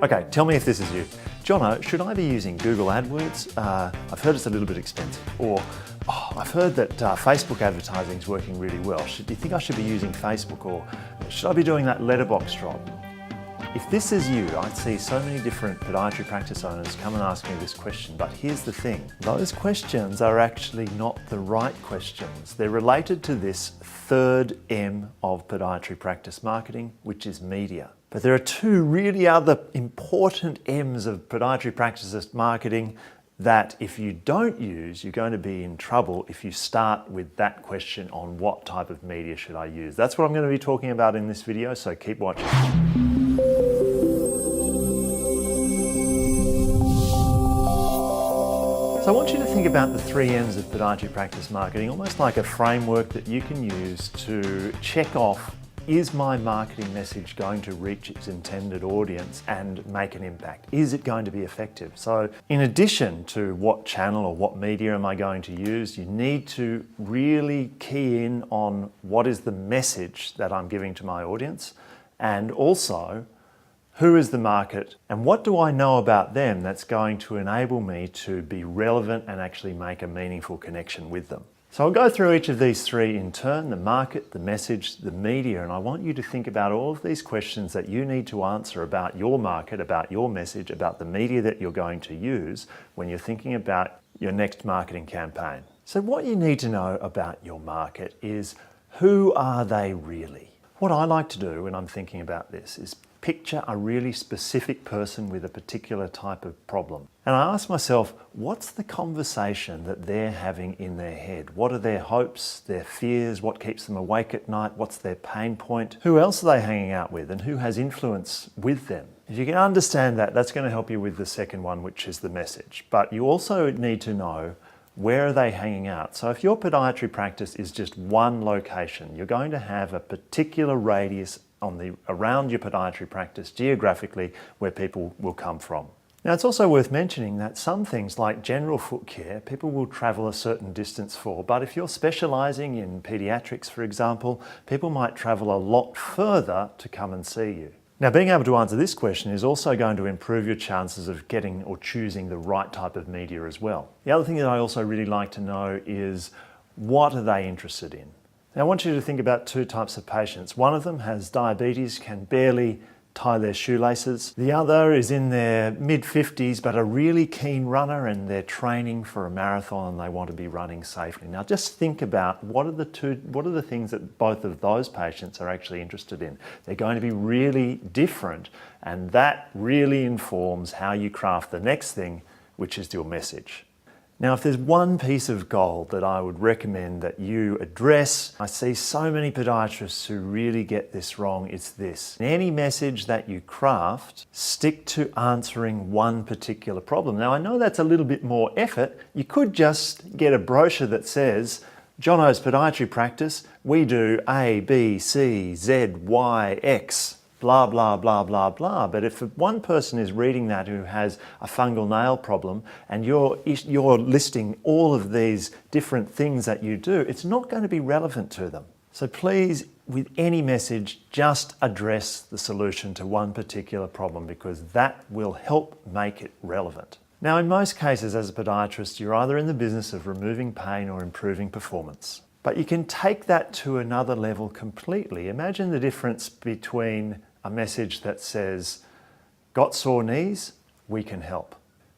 Okay, tell me if this is you. Jono, should I be using Google AdWords? I've heard it's a little bit expensive. Or, I've heard that Facebook advertising is working really well. Do you think I should be using Facebook, or should I be doing that letterbox drop? If this is you, I see so many different podiatry practice owners come and ask me this question, but here's the thing. Those questions are actually not the right questions. They're related to this third M of podiatry practice marketing, which is media. But there are two really other important M's of podiatry practice marketing that if you don't use, you're going to be in trouble if you start with that question on what type of media should I use. That's what I'm going to be talking about in this video, so keep watching. So I want you to think about the 3Ms of podiatry practice marketing almost like a framework that you can use to check off, is my marketing message going to reach its intended audience and make an impact? Is it going to be effective? So in addition to what channel or what media am I going to use, you need to really key in on what is the message that I'm giving to my audience, and also who is the market and what do I know about them that's going to enable me to be relevant and actually make a meaningful connection with them. So I'll go through each of these three in turn: the market, the message, the media, and I want you to think about all of these questions that you need to answer about your market, about your message, about the media that you're going to use when you're thinking about your next marketing campaign. So what you need to know about your market is, who are they really? What I like to do when I'm thinking about this is picture a really specific person with a particular type of problem. And I ask myself, what's the conversation that they're having in their head? What are their hopes, their fears? What keeps them awake at night? What's their pain point? Who else are they hanging out with, and who has influence with them? If you can understand that, that's going to help you with the second one, which is the message. But you also need to know, where are they hanging out? So if your podiatry practice is just one location, you're going to have a particular radius around your podiatry practice geographically where people will come from. Now, it's also worth mentioning that some things like general foot care, people will travel a certain distance for, but if you're specialising in paediatrics, for example, people might travel a lot further to come and see you. Now, being able to answer this question is also going to improve your chances of getting or choosing the right type of media as well. The other thing that I also really like to know is, what are they interested in? Now, I want you to think about two types of patients. One of them has diabetes, can barely tie their shoelaces. The other is in their mid-50s, but a really keen runner, and they're training for a marathon and they want to be running safely. Now, just think about what are the things that both of those patients are actually interested in. They're going to be really different, and that really informs how you craft the next thing, which is your message. Now, if there's one piece of gold that I would recommend that you address, I see so many podiatrists who really get this wrong, it's this. In any message that you craft, stick to answering one particular problem. Now, I know that's a little bit more effort. You could just get a brochure that says, Jono's Podiatry Practice, we do A, B, C, Z, Y, X. Blah, blah, blah, blah, blah. But if one person is reading that who has a fungal nail problem and you're listing all of these different things that you do, it's not going to be relevant to them. So please, with any message, just address the solution to one particular problem, because that will help make it relevant. Now, in most cases as a podiatrist, you're either in the business of removing pain or improving performance. But you can take that to another level completely. Imagine the difference between a message that says, got sore knees? We can help.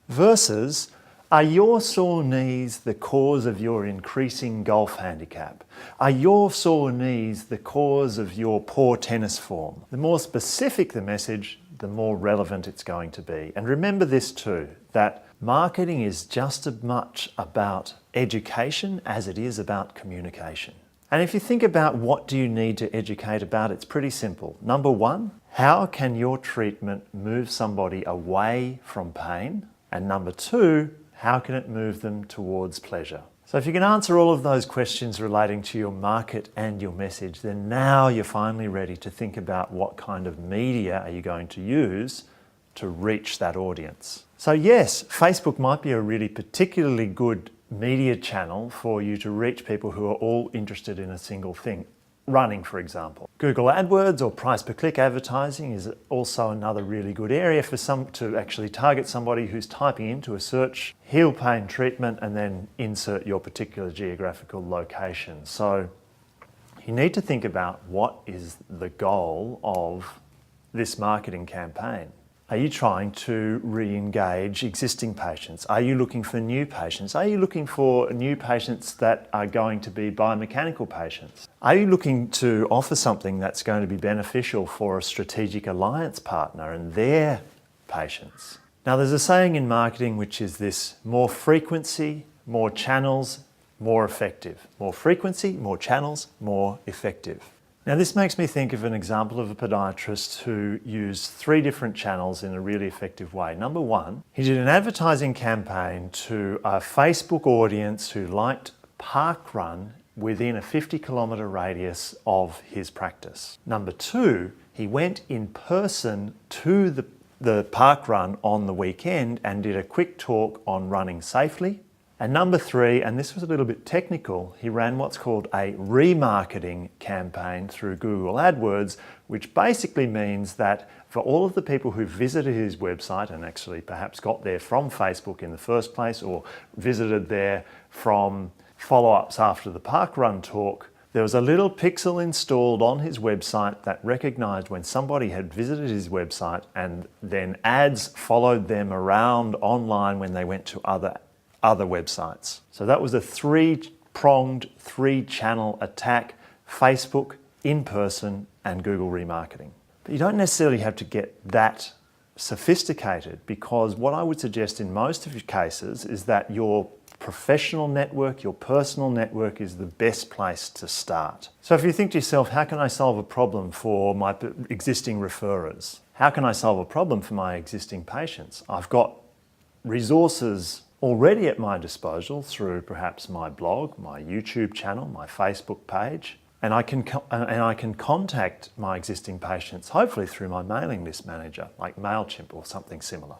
Versus, are your sore knees the cause of your increasing golf handicap? Are your sore knees the cause of your poor tennis form? The more specific the message, the more relevant it's going to be. And remember this too, that marketing is just as much about education as it is about communication. And if you think about what do you need to educate about, it's pretty simple. Number one, how can your treatment move somebody away from pain? And number two, how can it move them towards pleasure? So if you can answer all of those questions relating to your market and your message, then now you're finally ready to think about what kind of media are you going to use to reach that audience. So yes, Facebook might be a really particularly good media channel for you to reach people who are all interested in a single thing. running, for example. Google AdWords or price per click advertising is also another really good area for to actually target somebody who's typing into a search, heel pain treatment, and then insert your particular geographical location. So you need to think about what is the goal of this marketing campaign. Are you trying to re-engage existing patients? Are you looking for new patients? Are you looking for new patients that are going to be biomechanical patients? Are you looking to offer something that's going to be beneficial for a strategic alliance partner and their patients? Now, there's a saying in marketing which is this: more frequency, more channels, more effective. More frequency, more channels, more effective. Now, this makes me think of an example of a podiatrist who used 3 different channels in a really effective way. Number 1, he did an advertising campaign to a Facebook audience who liked parkrun within a 50-kilometre radius of his practice. Number 2, he went in person to the parkrun on the weekend and did a quick talk on running safely. And number 3, and this was a little bit technical, he ran what's called a remarketing campaign through Google AdWords, which basically means that for all of the people who visited his website and actually perhaps got there from Facebook in the first place or visited there from follow-ups after the parkrun talk, there was a little pixel installed on his website that recognized when somebody had visited his website, and then ads followed them around online when they went to other websites. So that was a 3-pronged, 3-channel attack: Facebook, in-person, and Google remarketing. But you don't necessarily have to get that sophisticated, because what I would suggest in most of your cases is that your professional network, your personal network, is the best place to start. So if you think to yourself, how can I solve a problem for my existing referrers? How can I solve a problem for my existing patients? I've got resources already at my disposal through perhaps my blog, my YouTube channel, my Facebook page, and I can contact my existing patients hopefully through my mailing list manager like MailChimp or something similar.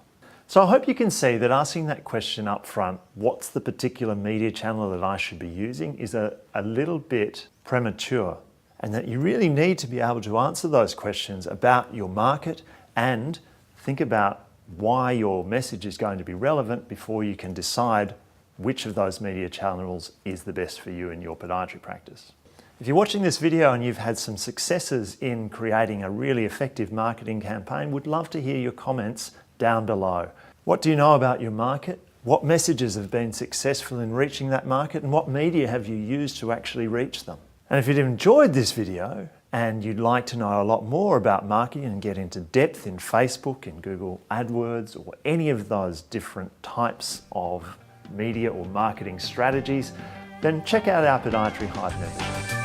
So I hope you can see that asking that question up front, what's the particular media channel that I should be using, is a little bit premature, and that you really need to be able to answer those questions about your market and think about why your message is going to be relevant before you can decide which of those media channels is the best for you in your podiatry practice. If you're watching this video and you've had some successes in creating a really effective marketing campaign, would love to hear your comments down below. What do you know about your market? What messages have been successful in reaching that market, and what media have you used to actually reach them? And if you've enjoyed this video and you'd like to know a lot more about marketing and get into depth in Facebook and Google AdWords or any of those different types of media or marketing strategies, then check out our Podiatry Hive membership.